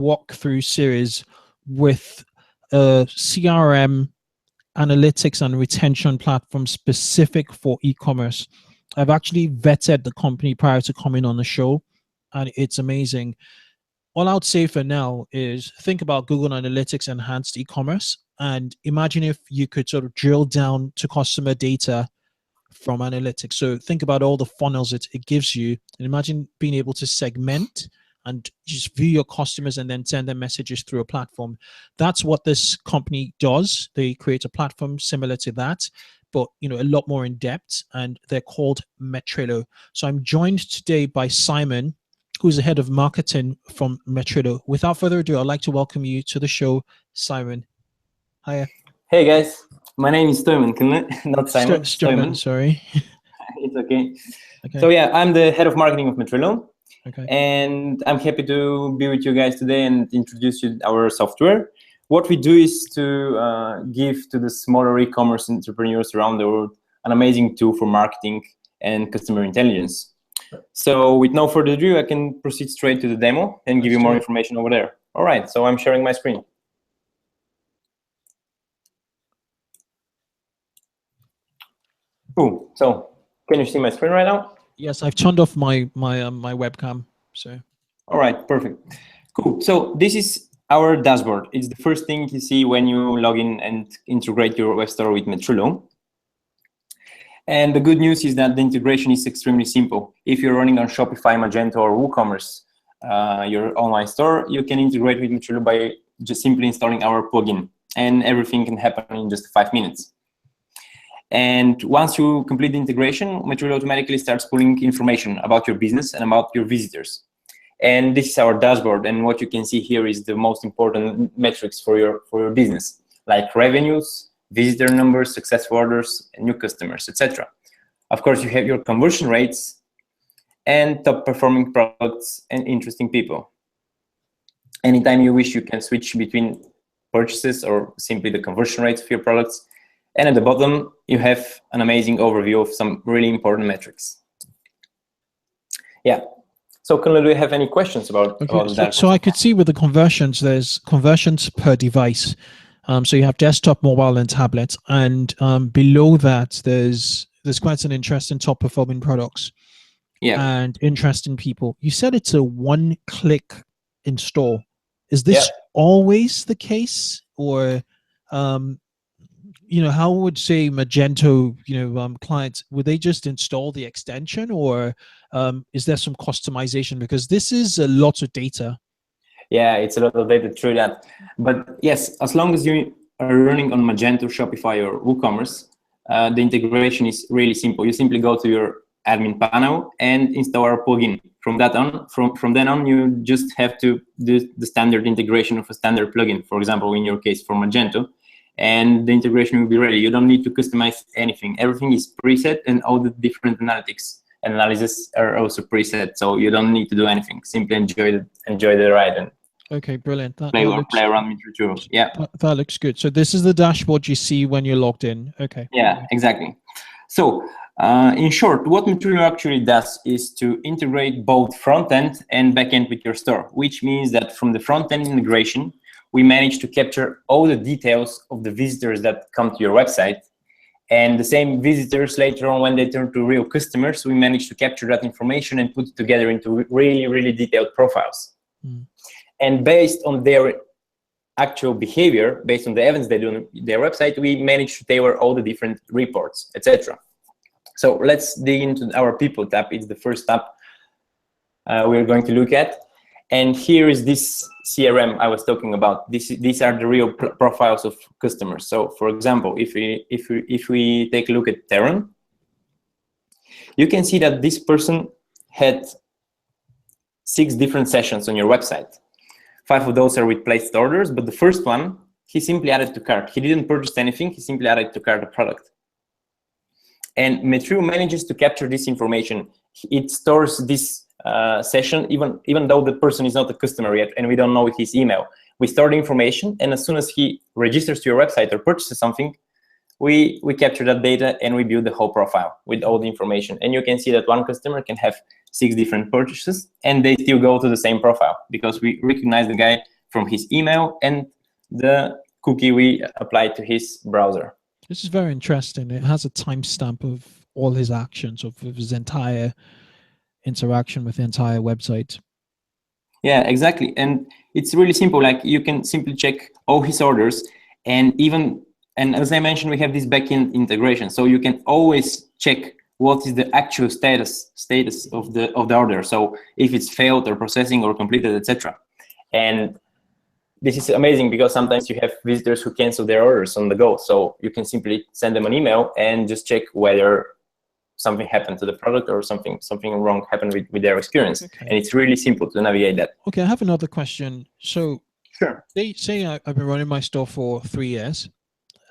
walkthrough series with a CRM analytics and retention platform specific for e-commerce. I've actually vetted the company prior to coming on the show, and it's amazing. All I would say for now is think about Google Analytics enhanced e-commerce, and imagine if you could sort of drill down to customer data from analytics. So think about all the funnels it gives you, and imagine being able to segment and just view your customers and then send them messages through a platform. That's what this company does. They create a platform similar to that, but a lot more in depth, and they're called Metrilo. So I'm joined today by Simon, who's the head of marketing from Metrilo. Without further ado, I'd like to welcome you to the show, Simon. Hiya. Hey guys, my name is Stoyman, not Simon. Stoyman, sorry. It's okay. So yeah, I'm the head of marketing of Metrilo. Okay. And I'm happy to be with you guys today and introduce you our software. What we do is to give to the smaller e-commerce entrepreneurs around the world an amazing tool for marketing and customer intelligence. So with no further ado, I can proceed straight to the demo and give you more information over there. All right, so I'm sharing my screen. Cool. So can you see my screen right now? Yes, I've turned off my webcam. So. All right, perfect. Cool. So this is our dashboard. It's the first thing you see when you log in and integrate your web store with Metrilo. And the good news is that the integration is extremely simple. If you're running on Shopify, Magento, or WooCommerce, your online store, you can integrate with Metrilo by just simply installing our plugin, and everything can happen in just 5 minutes. And once you complete the integration, Metrilo automatically starts pulling information about your business and about your visitors. And this is our dashboard. And what you can see here is the most important metrics for your business, like revenues, visitor numbers, successful orders, new customers, etc. Of course, you have your conversion rates and top performing products and interesting people. Anytime you wish, you can switch between purchases or simply the conversion rates of your products. And at the bottom, you have an amazing overview of some really important metrics. Yeah. So, Kunle, do you have any questions about that? So I could see with the conversions, there's conversions per device. So you have desktop, mobile, and tablet. And below that, there's quite an interesting top performing products. Yeah. And interesting people. You said it's a one-click install. Is this always the case, or how would, say, Magento, clients, would they just install the extension, or is there some customization? Because this is a lot of data. Yeah, it's a lot of data, true that. But yes, as long as you are running on Magento, Shopify, or WooCommerce, the integration is really simple. You simply go to your admin panel and install our plugin. From then on, you just have to do the standard integration of a standard plugin. For example, in your case, for Magento. And the integration will be ready. You don't need to customize anything. Everything is preset, and all the different analysis are also preset. So you don't need to do anything. Simply enjoy the ride and okay, brilliant. Play around with your tools. Yeah, that looks good. So this is the dashboard you see when you're logged in. Okay. Yeah, exactly. So in short, what Metrilo actually does is to integrate both front end and back end with your store, which means that from the front end integration, we manage to capture all the details of the visitors that come to your website. And the same visitors later on, when they turn to real customers, we manage to capture that information and put it together into really, really detailed profiles. Mm. And based on their actual behavior, based on the events they do on their website, we manage to tailor all the different reports, etc. So let's dig into our people tab. It's the first tab we're going to look at. And here is this CRM I was talking about. These are the real profiles of customers. So, for example, if we take a look at Taron, you can see that this person had 6 different sessions on your website. 5 of those are with placed orders, but the first one, he simply added to cart. He didn't purchase anything. He simply added to cart a product. And Metrilo manages to capture this information. It stores this session, even though the person is not a customer yet and we don't know his email. We store the information, and as soon as he registers to your website or purchases something, we capture that data and we build the whole profile with all the information. And you can see that one customer can have 6 different purchases, and they still go to the same profile because we recognize the guy from his email and the cookie we applied to his browser. This is very interesting. It has a timestamp of all his actions, of his entire interaction with the entire website. Yeah, exactly. And it's really simple. Like, you can simply check all his orders, and as I mentioned, we have this backend integration, so you can always check what is the actual status of the order. So if it's failed or processing or completed, etc. And this is amazing because sometimes you have visitors who cancel their orders on the go. So you can simply send them an email and just check whether something happened to the product or something wrong happened with their experience. Okay. And it's really simple to navigate that. Okay, I have another question. So sure. Say I've been running my store for 3 years,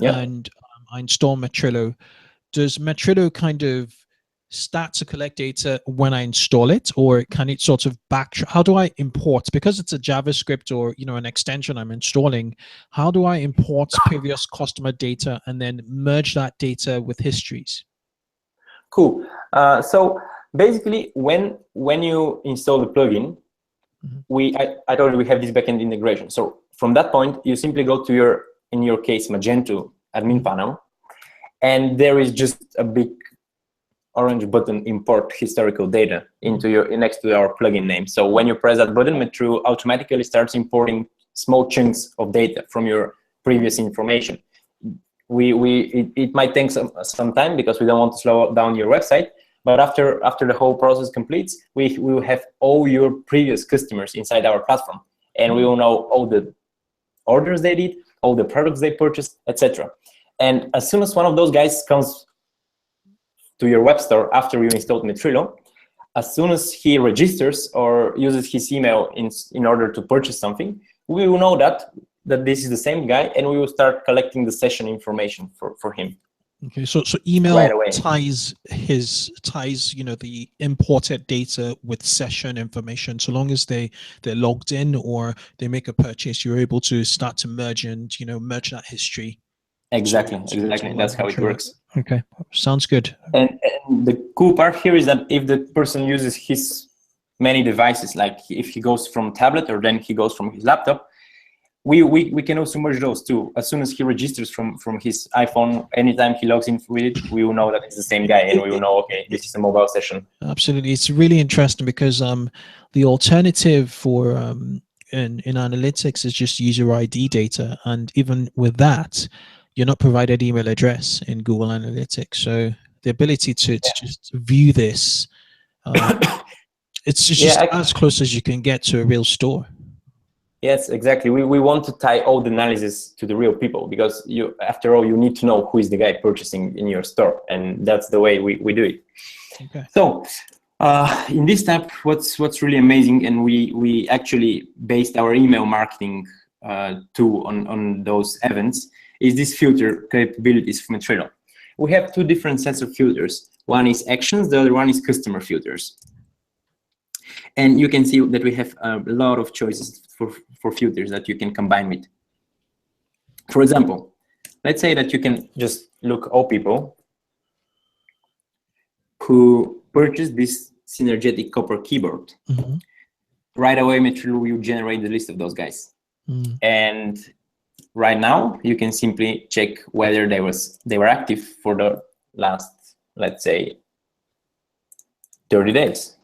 yep. and I install Metrilo. Does Metrilo kind of start to collect data when I install it, or can it sort of how do I import, because it's a JavaScript or an extension I'm installing, how do I import previous customer data and then merge that data with histories? Cool. So basically, when you install the plugin, I told you we have this backend integration. So from that point, you simply go to in your case, Magento admin panel, and there is just a big orange button, import historical data into next to our plugin name. So when you press that button, Metrilo automatically starts importing small chunks of data from your previous information. It might take some time because we don't want to slow down your website, but after the whole process completes, we will have all your previous customers inside our platform, and we will know all the orders they did, all the products they purchased, etc. And as soon as one of those guys comes to your web store after you installed Metrilo, as soon as he registers or uses his email in order to purchase something, we will know that this is the same guy, and we will start collecting the session information for him. Okay, so email right ties the imported data with session information. So long as they're logged in or they make a purchase, you're able to start to merge and merge that history. Exactly. That's how it works. Okay, sounds good. And the cool part here is that if the person uses his many devices, like if he goes from tablet or then he goes from his laptop, we can also merge those too. As soon as he registers from his iPhone, anytime he logs in with it, we will know that it's the same guy, and we will know, okay, this is a mobile session. Absolutely, it's really interesting because the alternative for in analytics is just user ID data, and even with that, you're not provided email address in Google Analytics. So the ability to just view this, it's just as close as you can get to a real store. Yes, exactly. We want to tie all the analysis to the real people, because after all, you need to know who is the guy purchasing in your store, and that's the way we do it. Okay. So in this step, what's really amazing, and we actually based our email marketing tool on those events, is this filter capabilities from Metrilo. We have 2 different sets of filters. One is actions, the other one is customer filters. And you can see that we have a lot of choices for filters that you can combine with. For example, let's say that you can just look all people who purchased this synergetic copper keyboard. Right away, Metrilo will generate the list of those guys. And right now, you can simply check whether they were active for the last, let's say, 30 days.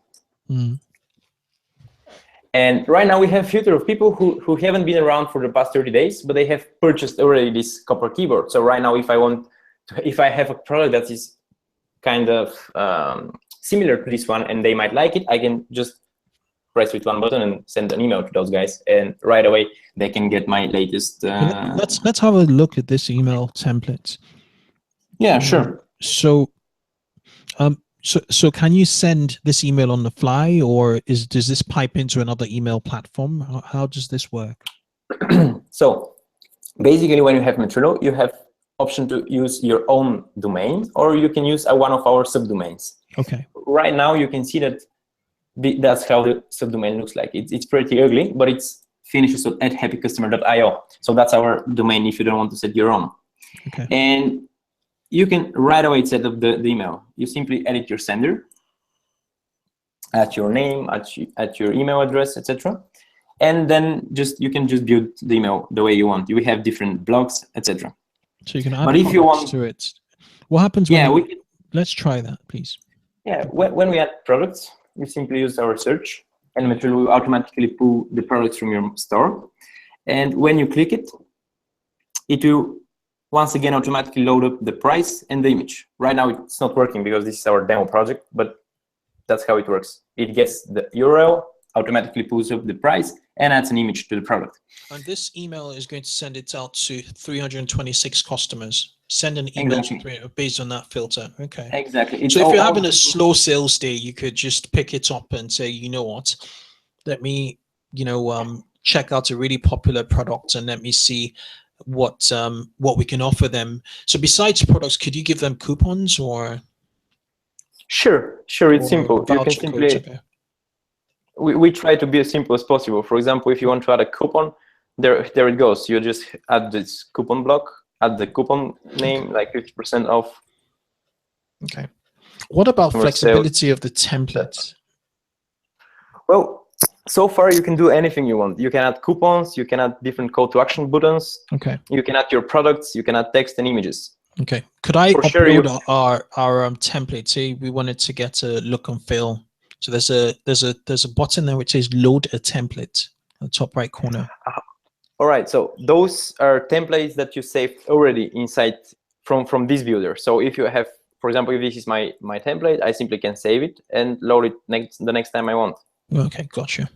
And right now we have a filter of people who haven't been around for the past 30 days, but they have purchased already this copper keyboard. So right now, if I have a product that is kind of similar to this one and they might like it, I can just press with one button and send an email to those guys, and right away they can get my latest. Let's have a look at this email template. Yeah, sure. So can you send this email on the fly, or does this pipe into another email platform? How does this work? So basically, when you have Metrilo, you have option to use your own domain, or you can use one of our subdomains. Okay. Right now, you can see that that's how the subdomain looks like. It's pretty ugly, but it's finishes at happycustomer.io. So that's our domain if you don't want to set your own. Okay. And you can right away set up the email. You simply edit your sender, at your name, at your email address, etc. And then you can just build the email the way you want. You have different blocks, etc. So you can add But if you want to it. What happens when let's try that, please. Yeah, when we add products, we simply use our search, and Metrilo will automatically pull the products from your store. And when you click it, it will once again automatically load up the price and the image. Right now it's not working because this is our demo project, but that's how it works. It gets the URL, automatically pulls up the price, and adds an image to the product. And this email is going to send it out to 326 customers. Send an email to based on that filter. Okay. Exactly. So if you're having a slow sales day, you could just pick it up and say, you know what, let me, check out a really popular product and let me see what we can offer them. So besides products, could you give them coupons or? Sure. It's simple. You can simply. We try to be as simple as possible. For example, if you want to add a coupon, there it goes. You just add this coupon block, add the coupon name, like 50% off. Okay. What about flexibility of the templates? Well, so far you can do anything you want. You can add coupons, you can add different call to action buttons. Okay. You can add your products, you can add text and images. Okay. Could I upload our template? Say we wanted to get a look and feel. So there's a button there which says load a template at the top right corner. All right. So those are templates that you saved already inside from this builder. So if you have, for example, if this is my template, I simply can save it and load it the next time I want. Okay, gotcha.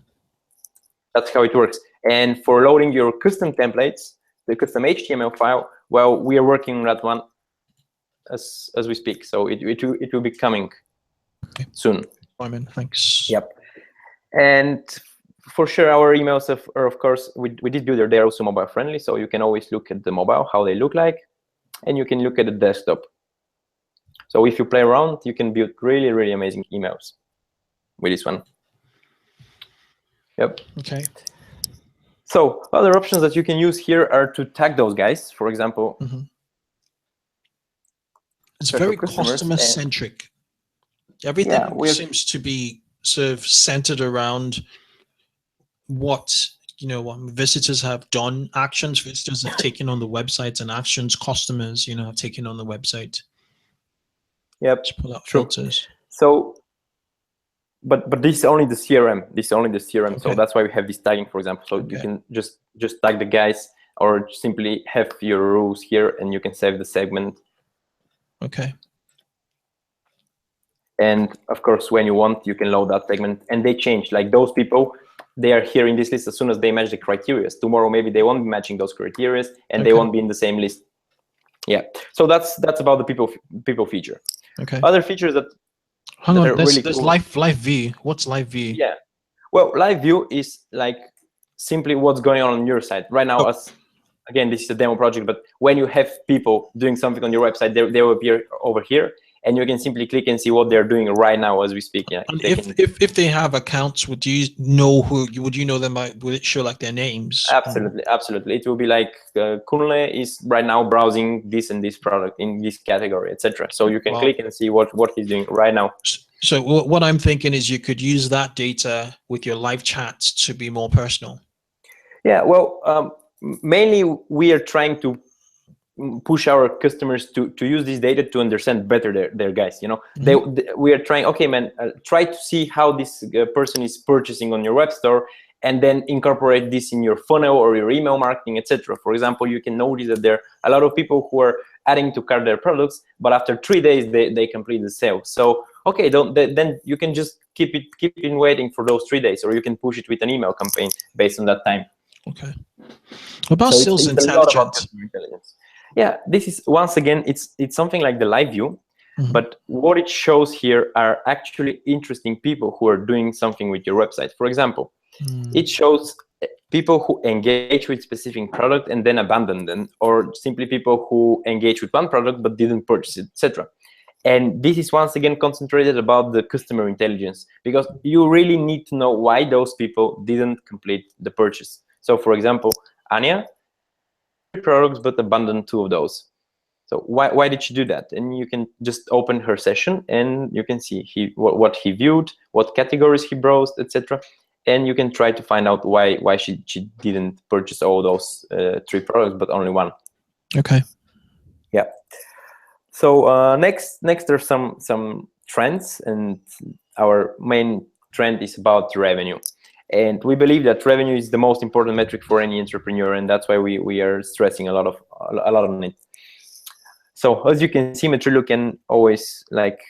That's how it works. And for loading your custom templates, the custom HTML file, well, we are working on that one as we speak. So it will be coming soon. Simon, thanks. Yep. And for sure, our emails are of course, with this builder, they're also mobile friendly. So you can always look at the mobile, how they look like, and you can look at the desktop. So if you play around, you can build really, really amazing emails with this one. Yep. Okay. So other options that you can use here are to tag those guys. For example, it's very customer centric. Everything seems to be sort of centered around what visitors have done, actions visitors have taken on the website, and actions customers have taken on the website. Yep. Pull out filters. So, but this is only the CRM. Okay. So that's why we have this tagging, for example. So you can just tag the guys, or simply have your rules here, and you can save the segment. Okay. And of course, when you want, you can load that segment, and they change. Like those people, they are here in this list as soon as they match the criteria. Tomorrow, maybe they won't be matching those criteria, and they won't be in the same list. Yeah. So that's about the people feature. Okay. Other features that there's live view. What's live view? Yeah. Well, live view is like simply what's going on your site right now. Again, this is a demo project, but when you have people doing something on your website, they will appear over here, and you can simply click and see what they're doing right now as we speak. Yeah. And if they have accounts, would you know them by? Would it show like their names? Absolutely. It will be like Kunle is right now browsing this and this product in this category, etc. So you can click and see what he's doing right now. So what I'm thinking is you could use that data with your live chats to be more personal. Yeah. Well, mainly we are trying to push our customers to use this data to understand better their guys. We are trying, okay, man, try to see how this person is purchasing on your web store, and then incorporate this in your funnel or your email marketing, etc. For example, you can notice that there are a lot of people who are adding to cart their products, but after 3 days they complete the sale. So okay, then you can just keep in waiting for those 3 days, or you can push it with an email campaign based on that time. Okay. What about sales intelligence? Yeah, this is, once again, it's something like the live view, but what it shows here are actually interesting people who are doing something with your website. For example, it shows people who engage with specific product and then abandon them, or simply people who engage with one product but didn't purchase it, etc. And this is once again concentrated about the customer intelligence, because you really need to know why those people didn't complete the purchase. So for example, Anya, products but abandoned 2 of those. So why did she do that? And you can just open her session and you can see what he viewed, what categories he browsed, etc. And you can try to find out why she didn't purchase all those 3 products, but only 1. Okay. Yeah. So next there's some trends, and our main trend is about revenue. And we believe that revenue is the most important metric for any entrepreneur, and that's why we are stressing a lot on it. So as you can see, Metrilo can always, like,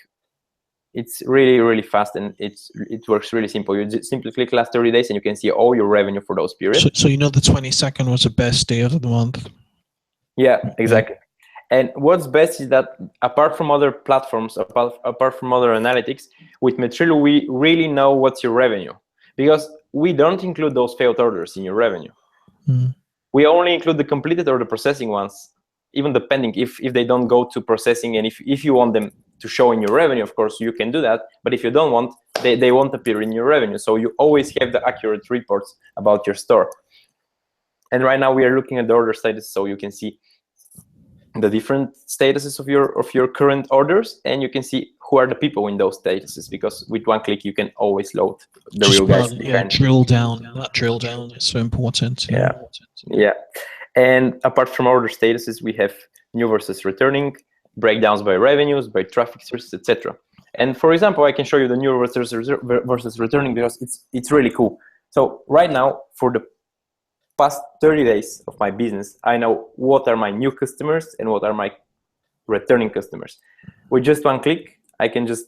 it's really fast, and it works really simple. You just simply click last 30 days and you can see all your revenue for those periods. So you know the 22nd was the best day of the month. Yeah, exactly. And what's best is that apart from other platforms, apart from other analytics, with Metrilo we really know what's your revenue, because we don't include those failed orders in your revenue. We only include the completed or the processing ones, even depending if they don't go to processing, and if you want them to show in your revenue, of course you can do that, but if you don't want, they won't appear in your revenue. So you always have the accurate reports about your store. And right now we are looking at the order status, so you can see the different statuses of your current orders, and you can see who are the people in those statuses, because with one click you can always load the real guys behind. Drill down. That drill down is so important. Yeah. And apart from order statuses, we have new versus returning, breakdowns by revenues, by traffic sources, etc. And for example, I can show you the new versus returning, because it's really cool. So right now, for the past 30 days of my business, I know what are my new customers and what are my returning customers. With just one click, I can just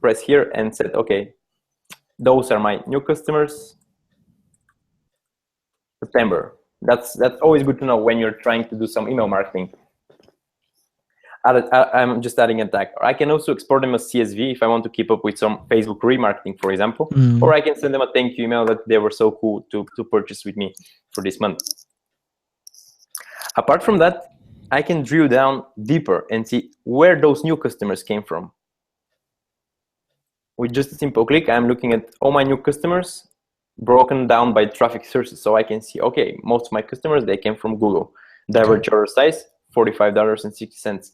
press here and say, okay, those are my new customers, September. That's always good to know when you're trying to do some email marketing. I'm just adding a tag. Or I can also export them as CSV if I want to keep up with some Facebook remarketing, for example. Or I can send them a thank you email that they were so cool to purchase with me for this month. Apart from that, I can drill down deeper and see where those new customers came from. With just a simple click, I'm looking at all my new customers broken down by traffic sources. So I can see, okay, most of my customers, they came from Google. The average order size, $45.60.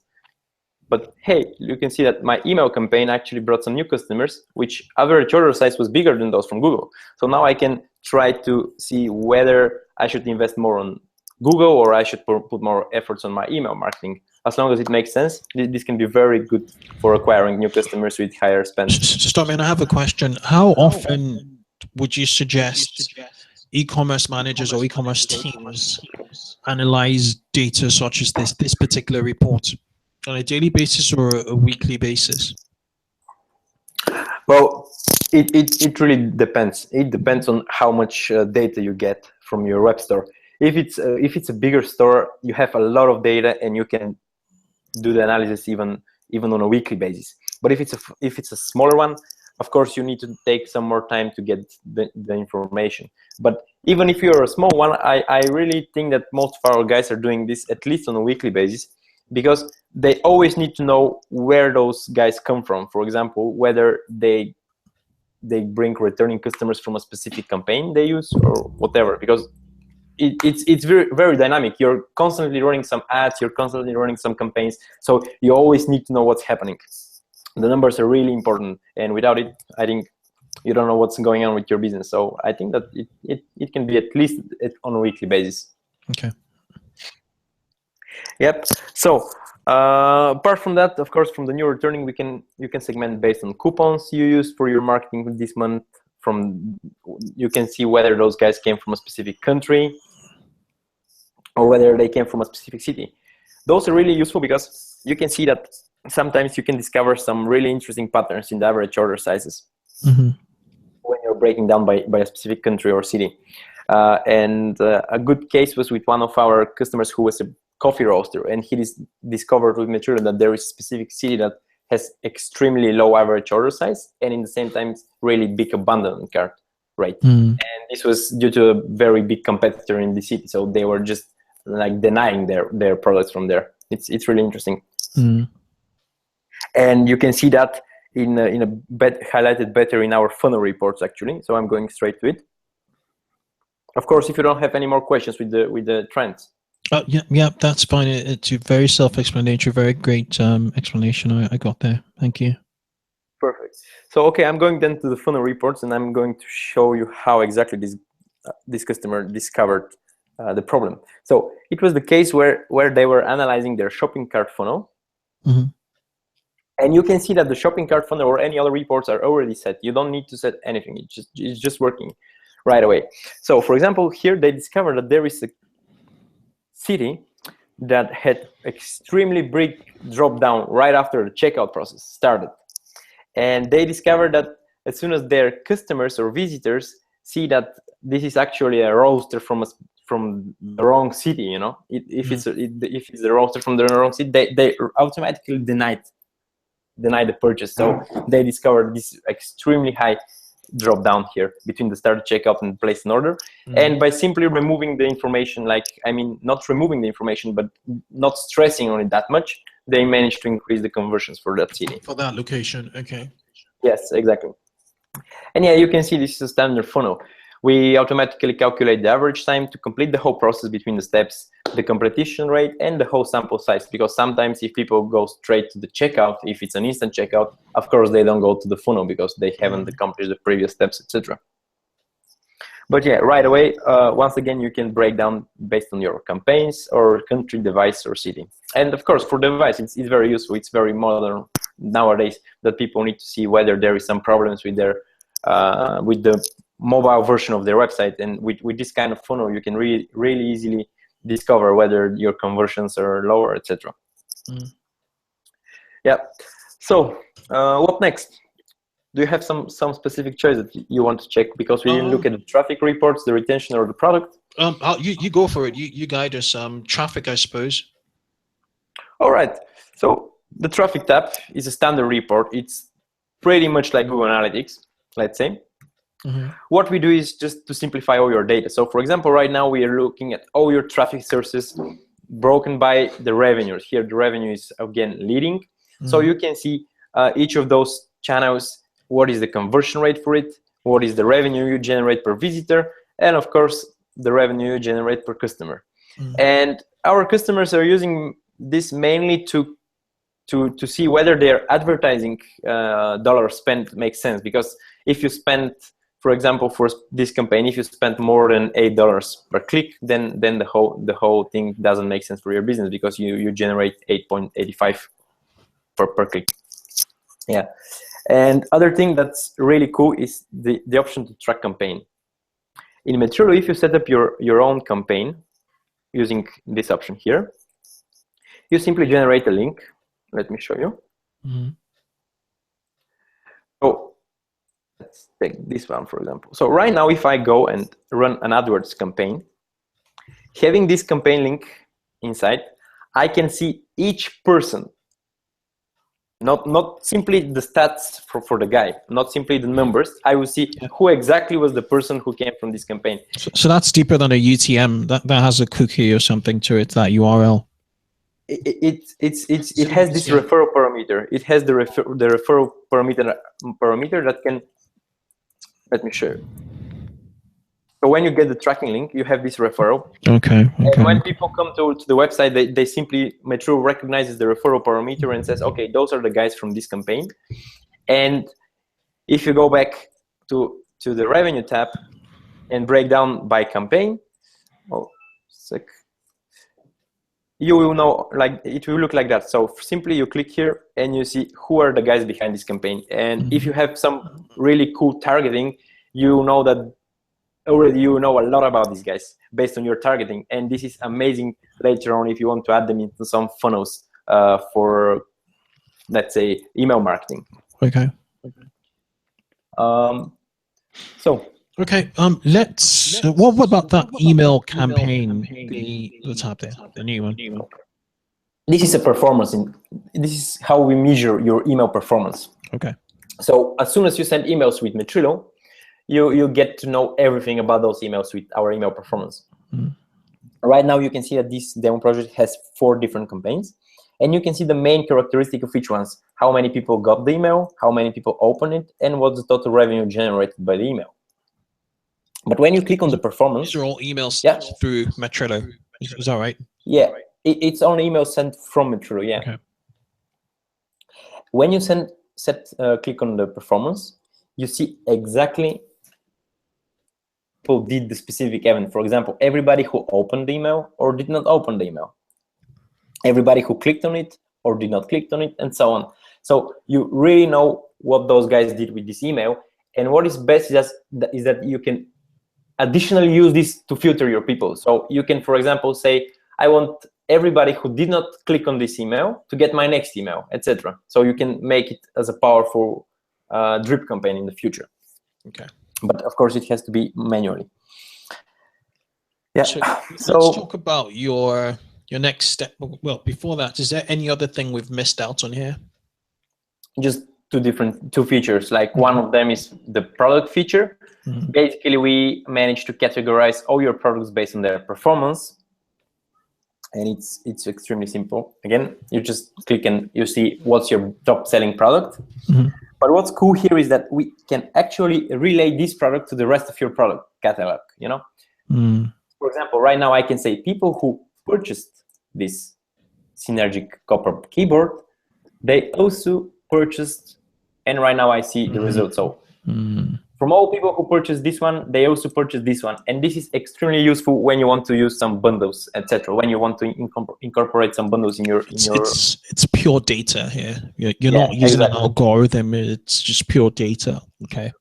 But hey, you can see that my email campaign actually brought some new customers, which average order size was bigger than those from Google. So now I can try to see whether I should invest more on Google or I should put more efforts on my email marketing. As long as it makes sense, this can be very good for acquiring new customers with higher spend. Stop, man, I have a question. How often would you suggest e-commerce managers or e-commerce teams analyze data such as this particular report, on a daily basis or a weekly basis? Well, it really depends. It depends on how much data you get from your web store. If it's a bigger store, you have a lot of data and you can do the analysis even on a weekly basis. But if it's a smaller one, of course you need to take some more time to get the information. But even if you're a small one, I really think that most of our guys are doing this at least on a weekly basis, because they always need to know where those guys come from. For example, whether they bring returning customers from a specific campaign they use or whatever, because it's very, very dynamic. You're constantly running some ads, you're constantly running some campaigns, so you always need to know what's happening. The numbers are really important, and without it, I think you don't know what's going on with your business. So I think that it can be at least on a weekly basis. Okay. Yep. So apart from that, of course, from the new returning, you can segment based on coupons you used for your marketing this month. You can see whether those guys came from a specific country or whether they came from a specific city. Those are really useful because you can see that sometimes you can discover some really interesting patterns in the average order sizes when you're breaking down by a specific country or city. And a good case was with one of our customers who was a coffee roaster, and he discovered with Metrilo that there is a specific city that has extremely low average order size and in the same time really big abandoned cart rate. And this was due to a very big competitor in the city, so they were just like denying their products from there. It's really interesting. And you can see that highlighted better in our funnel reports actually. So I'm going straight to it. Of course, if you don't have any more questions with the trends, Yeah, that's fine. It's a very self-explanatory, very great explanation I got there. Thank you. Perfect. So, okay, I'm going then to the funnel reports, and I'm going to show you how exactly this customer discovered the problem. So it was the case where they were analyzing their shopping cart funnel. Mm-hmm. And you can see that the shopping cart funnel or any other reports are already set. You don't need to set anything. It's just working right away. So, for example, here they discovered that there is a city that had extremely big drop down right after the checkout process started. And they discovered that as soon as their customers or visitors see that this is actually a roaster from the wrong city, you know, if it's the roaster from the wrong city, they automatically deny the purchase. So they discovered this extremely high drop down here between the start checkout and place an order. And by simply removing the information, not removing the information, but not stressing on it that much, they managed to increase the conversions for that city. For that location, okay. Yes, exactly. And yeah, you can see this is a standard funnel. We automatically calculate the average time to complete the whole process between the steps, the completion rate, and the whole sample size. Because sometimes if people go straight to the checkout, if it's an instant checkout, of course they don't go to the funnel because they haven't accomplished the previous steps, etc. But yeah, right away, once again, you can break down based on your campaigns or country, device, or city. And of course, for device, it's very useful. It's very modern nowadays that people need to see whether there is some problems with their with the mobile version of their website. And with this kind of funnel, you can really easily discover whether your conversions are lower, etc. Yeah. So what next? Do you have some specific choice that you want to check? Because we didn't look at the traffic reports, the retention, or the product. You go for it. You guide us. Traffic, I suppose. All right. So the traffic tab is a standard report. It's pretty much like Google Analytics, let's say. What we do is just to simplify all your data. So for example, right now we are looking at all your traffic sources broken by the revenues. Here the revenue is again leading. So you can see each of those channels, what is the conversion rate for it, what is the revenue you generate per visitor, and of course the revenue you generate per customer. And our customers are using this mainly to see whether their advertising dollar spent makes sense. Because if you spend, for example, for this campaign, if you spend more than $8 per click, then the whole thing doesn't make sense for your business, because you generate 8.85 per click. Yeah. And other thing that's really cool is the option to track campaign. In Metrilo, if you set up your own campaign using this option here, you simply generate a link. Let me show you. So let's take this one, for example. So right now, if I go and run an AdWords campaign, having this campaign link inside, I can see each person. Not simply the stats for the guy, not simply the numbers. I will see who exactly was the person who came from this campaign. So that's deeper than a UTM. That has a cookie or something to it, that URL. It has this referral parameter. It has the referral parameter that can. Let me show you. So when you get the tracking link, you have this referral. Okay. And when people come to the website, they simply, Metrilo recognizes the referral parameter and says, okay, those are the guys from this campaign. And if you go back to the revenue tab and break down by campaign, you will know, like, it will look like that. So simply you click here and you see who are the guys behind this campaign. And if you have some really cool targeting, you know that already you know a lot about these guys based on your targeting. And this is amazing later on if you want to add them into some funnels for, let's say, email marketing. Okay. Okay. Let's. What about that email campaign? The tab there, the new one. This is a performance. This is how we measure your email performance. Okay. So as soon as you send emails with Metrilo, you get to know everything about those emails with our email performance. Right now, you can see that this demo project has 4 different campaigns, and you can see the main characteristic of each one: how many people got the email, how many people opened it, and what's the total revenue generated by the email. But when you click on the performance, these are all emails yeah, through Metrilo. Is that right? Yeah, it's on email sent from Metrilo. Yeah. Okay. When you click on the performance, you see exactly people did the specific event. For example, everybody who opened the email or did not open the email, everybody who clicked on it or did not click on it, and so on. So you really know what those guys did with this email. And what is best is that you can additionally use this to filter your people. So you can, for example, say, I want everybody who did not click on this email to get my next email, etc. So you can make it as a powerful drip campaign in the future. Okay. But of course, it has to be manually. Yeah. So let's talk about your next step. Well, before that, is there any other thing we've missed out on here? Just two features. Like one of them is the product feature. Basically, we managed to categorize all your products based on their performance. And it's extremely simple. Again, you just click and you see what's your top selling product. But what's cool here is that we can actually relay this product to the rest of your product catalog, you know? For example, right now I can say people who purchased this Synergic Copper keyboard, they also purchased, and right now I see the results. So from all people who purchased this one, they also purchased this one. And this is extremely useful when you want to use some bundles, etc. When you want to incorporate some bundles in your... It's pure data here. You're not using an algorithm. It's just pure data. Okay.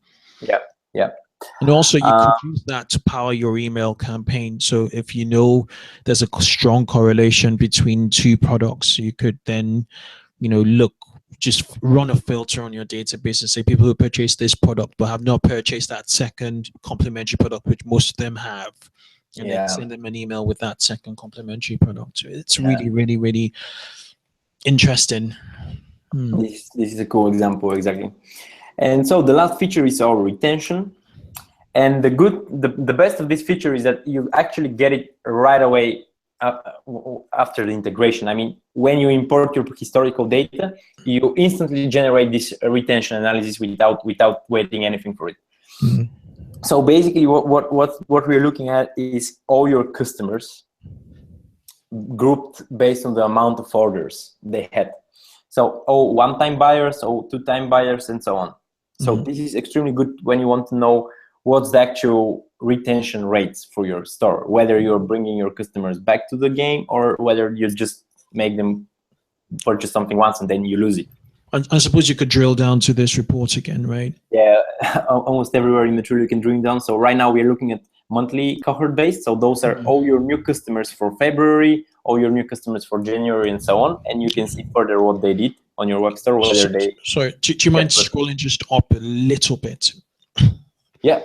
Yeah. And also you could use that to power your email campaign. So if you know there's a strong correlation between two products, you could then, just run a filter on your database and say people who purchase this product but have not purchased that second complementary product, which most of them have, and then send them an email with that second complementary product. It's really, really, really interesting. This is a cool example, exactly. And so the last feature is our retention. And the best of this feature is that you actually get it right away after the integration. I mean, when you import your historical data, you instantly generate this retention analysis without waiting anything for it. So basically, what we're looking at is all your customers grouped based on the amount of orders they had. So all one-time buyers, all two-time buyers, and so on. So this is extremely good when you want to know what's the actual retention rates for your store, whether you're bringing your customers back to the game or whether you just make them purchase something once and then you lose it. I suppose you could drill down to this report again, right? Yeah, almost everywhere in Metrilo you can drill down. So right now we're looking at monthly cohort based. So those are all your new customers for February, all your new customers for January, and so on. And you can see further what they did on your web store, whether they... Sorry, do you mind scrolling just up a little bit? Yeah.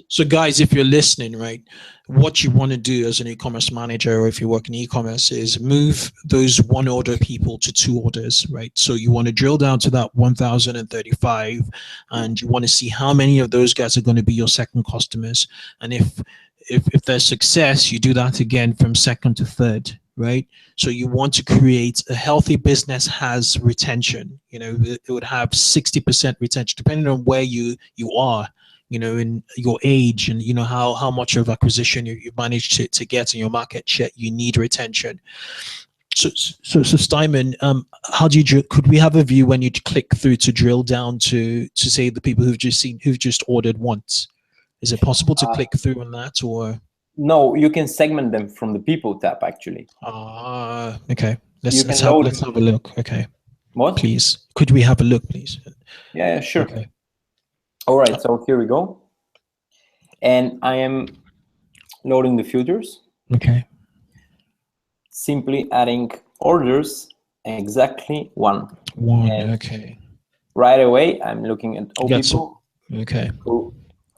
So guys, if you're listening, right, what you want to do as an e-commerce manager, or if you work in e-commerce, is move those one order people to two orders, right? So you want to drill down to that 1,035 and you want to see how many of those guys are going to be your second customers. And if there's success, you do that again from second to third, right? So you want to create a healthy business has retention. It would have 60% retention, depending on where you are, in your age and, how much of acquisition you managed to get in your market share. You need retention. So Steinman, how do you, could we have a view when you click through to drill down to say the people who've just ordered once? Is it possible to click through on that, or? No, you can segment them from the people tab actually. Okay. Let's have a look. Okay. What? Please. Could we have a look, please? Yeah, sure. Okay. All right, so here we go. And I am loading the filters. Okay. Simply adding orders, exactly one. Okay. Right away, I'm looking at all people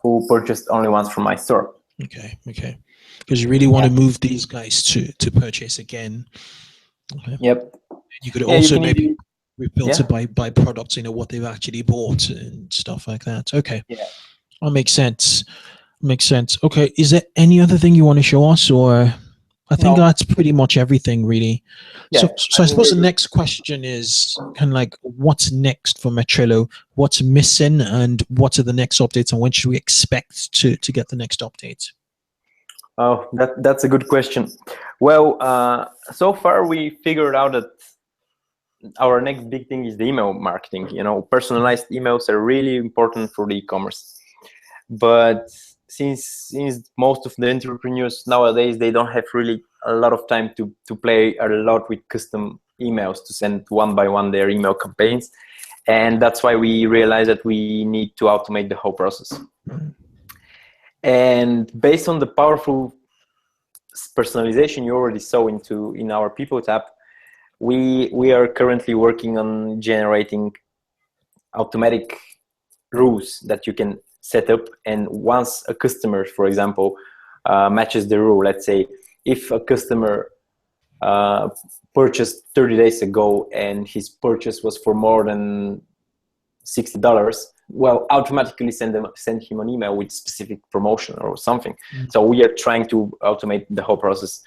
who purchased only once from my store. Okay. Because you really want to move these guys to purchase again. Okay. Yep. You could also maybe filter by products, what they've actually bought and stuff like that. Okay. Yeah. That makes sense. Okay. Is there any other thing you want to show us, or? I think that's pretty much everything, really. Yeah, so I suppose the next question is kind of like, what's next for Metrilo? What's missing, and what are the next updates, and when should we expect to get the next update? Oh, that's a good question. Well, so far we figured out that our next big thing is the email marketing. Personalized emails are really important for the e-commerce. But since most of the entrepreneurs nowadays, they don't have really a lot of time to play a lot with custom emails to send one by one their email campaigns. And that's why we realized that we need to automate the whole process. And based on the powerful personalization you already saw in our People tab, we are currently working on generating automatic rules that you can set up. And once a customer, for example, matches the rule, let's say if a customer purchased 30 days ago and his purchase was for more than $60, well, automatically send him an email with specific promotion or something. So we are trying to automate the whole process.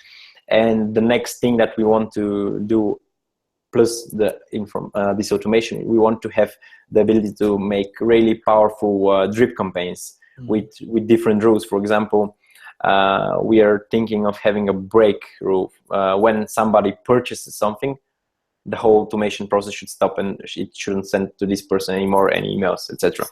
And the next thing that we want to do, plus this automation, we want to have the ability to make really powerful drip campaigns with different rules. For example, we are thinking of having a break rule. When somebody purchases something, the whole automation process should stop and it shouldn't send to this person anymore any emails, etc.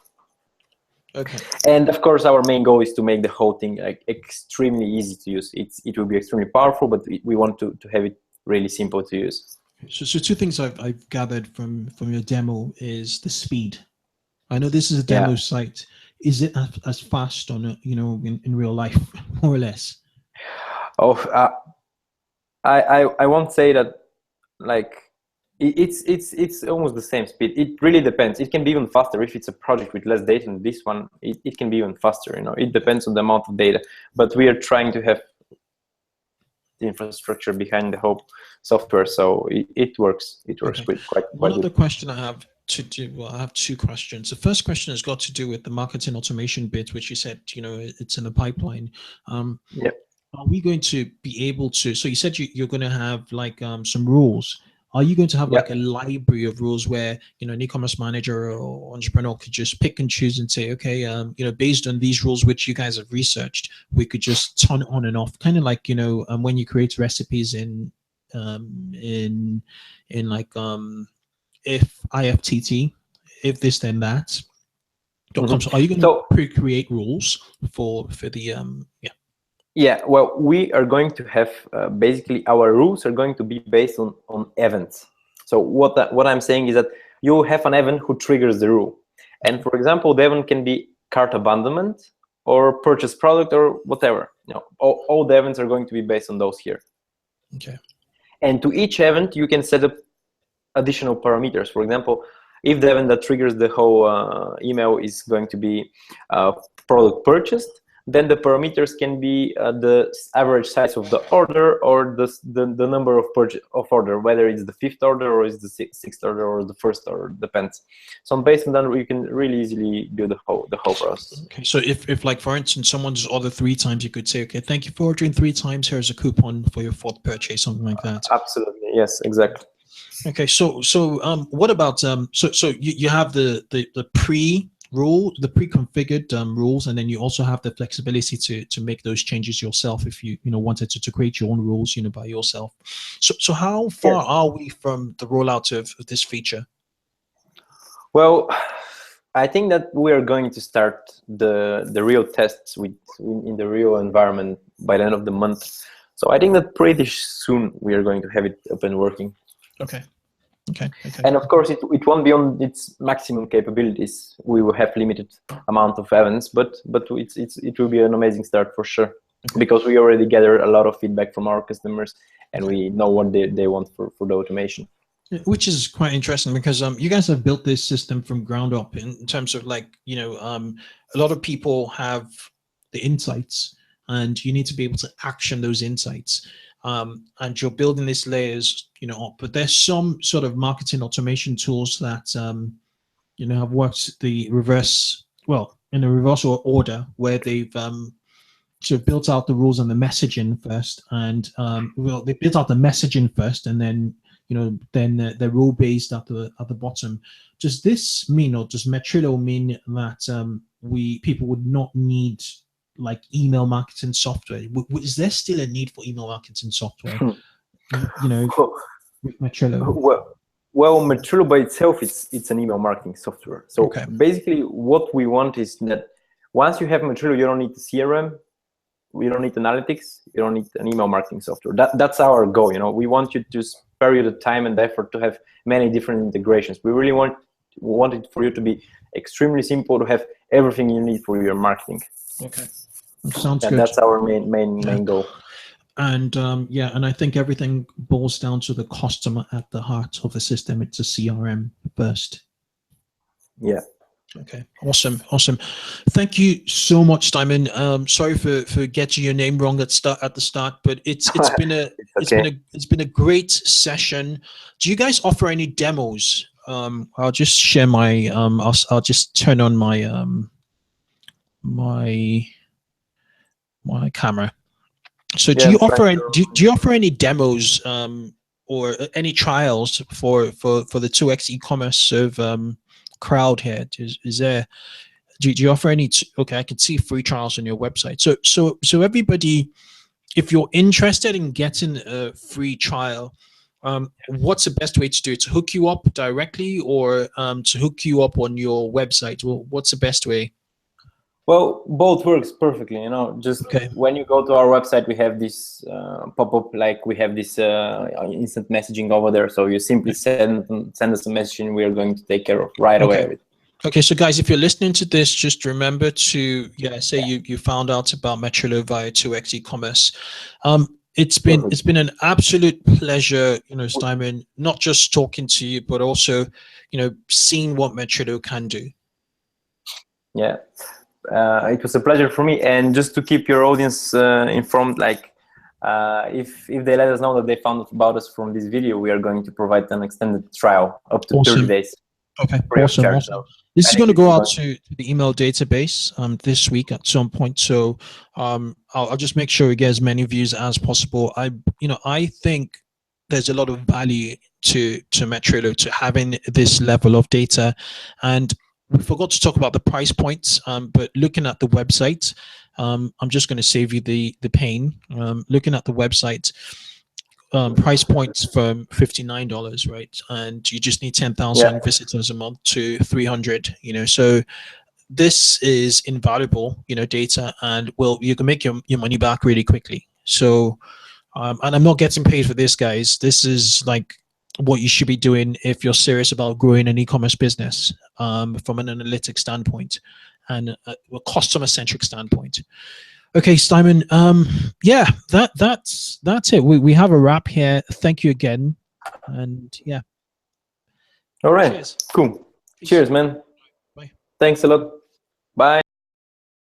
Okay. And of course, our main goal is to make the whole thing extremely easy to use. It will be extremely powerful, but we want to have it really simple to use. So two things I've gathered from your demo is the speed. I know this is a demo site. Is it as fast on in real life, more or less? Oh, I won't say that. Like it's almost the same speed. It really depends. It can be even faster if it's a project with less data than this one. It can be even faster. It depends on the amount of data. But we are trying to have the infrastructure behind the whole software, so it works. It works quite One good. other question I have to do. Well, I have two questions. The first question has got to do with the marketing automation bit, which you said it's in the pipeline. Yeah. Are we going to be able to? So you said you're going to have like some rules. Are you going to have like a library of rules where an e-commerce manager or entrepreneur could just pick and choose and say, okay, based on these rules which you guys have researched, we could just turn it on and off, kind of like when you create recipes in like if IFTT, if this then that. .com. So are you going to pre-create rules for the Yeah, well, we are going to have basically our rules are going to be based on events. So what I'm saying is that you have an event who triggers the rule. And for example, the event can be cart abandonment or purchase product or whatever. All the events are going to be based on those here. Okay. And to each event, you can set up additional parameters. For example, if the event that triggers the whole email is going to be product purchased, then the parameters can be the average size of the order or the number of order, whether it's the 5th order or it's the 6th order or the 1st order, depends. So based on that, you can really easily do the whole process. Okay, so if like for instance someone just ordered 3 times, you could say, okay, thank you for ordering 3 times. Here's a coupon for your 4th purchase, something like that. Absolutely, yes, exactly. Okay, so what about so you have the pre-configured rules, and then you also have the flexibility to make those changes yourself if you wanted to create your own rules by yourself. So how far are we from the rollout of this feature? Well, I think that we are going to start the real tests in the real environment by the end of the month. So I think that pretty soon we are going to have it up and working. Okay. And of course, it won't be on its maximum capabilities. We will have limited amount of events, but it will be an amazing start for sure. Okay. Because we already gathered a lot of feedback from our customers, and we know what they want for the automation. Which is quite interesting because you guys have built this system from ground up in terms of like a lot of people have the insights, and you need to be able to action those insights. And you're building these layers, up. But there's some sort of marketing automation tools that, have worked in the reverse order, where they've sort of built out the rules and the messaging first, and they built out the messaging first, and then then they're rule based at the bottom. Does this mean, or does Metrilo mean that people would not need like email marketing software? Is there still a need for email marketing software? You know, with Metrilo. Well, Metrilo by itself, it's an email marketing software. So Okay. basically, what we want is that once you have Metrilo, you don't need the CRM, you don't need analytics, you don't need an email marketing software. That's our goal. You know, we want you to spare you the time and effort to have many different integrations. We really want it for you to be extremely simple, to have everything you need for your marketing. Okay, sounds good. That's our main goal. And and I think everything boils down to the customer at the heart of the system. It's a CRM first. Yeah. Okay, awesome. Thank you so much, Simon. Sorry for getting your name wrong at the start, but it's been a great session. Do you guys offer any demos? I'll just share my I'll just turn on my my camera. So do you offer any demos or any trials for the 2x e-commerce crowd here? Is there, do you offer any? Okay, I can see free trials on your website. So everybody, if you're interested in getting a free trial, what's the best way to do it? To hook you up directly, or to hook you up on your website? Well, what's the best way? Well, both works perfectly. You know, just when you go to our website, we have this pop-up, like we have this instant messaging over there. So you simply send us a message, and we are going to take care of right away. Okay, so guys, if you're listening to this, just remember to say you found out about Metrilo via 2x e-commerce. It's been an absolute pleasure, you know, Simon, not just talking to you, but also, you know, seeing what Metrilo can do. Yeah. It was a pleasure for me, and just to keep your audience informed, like if they let us know that they found out about us from this video, we are going to provide an extended trial up to 30 days. Okay, awesome. This is going to go out to the email database this week at some point. So I'll just make sure we get as many views as possible. I think there's a lot of value to Metrilo, to having this level of data. And we forgot to talk about the price points, but looking at the website, I'm just going to save you the pain. Looking at the website, price points from $59, right? And you just need 10,000 visitors a month to 300, you know, so this is invaluable, you know, data, and you can make your money back really quickly. So, and I'm not getting paid for this, guys. This is like what you should be doing if you're serious about growing an e-commerce business, from an analytics standpoint and a customer-centric standpoint. Okay, Simon. That's it. We have a wrap here. Thank you again, and yeah. All right. Cheers. Cool. Cheers, man. Bye. Thanks a lot. Bye.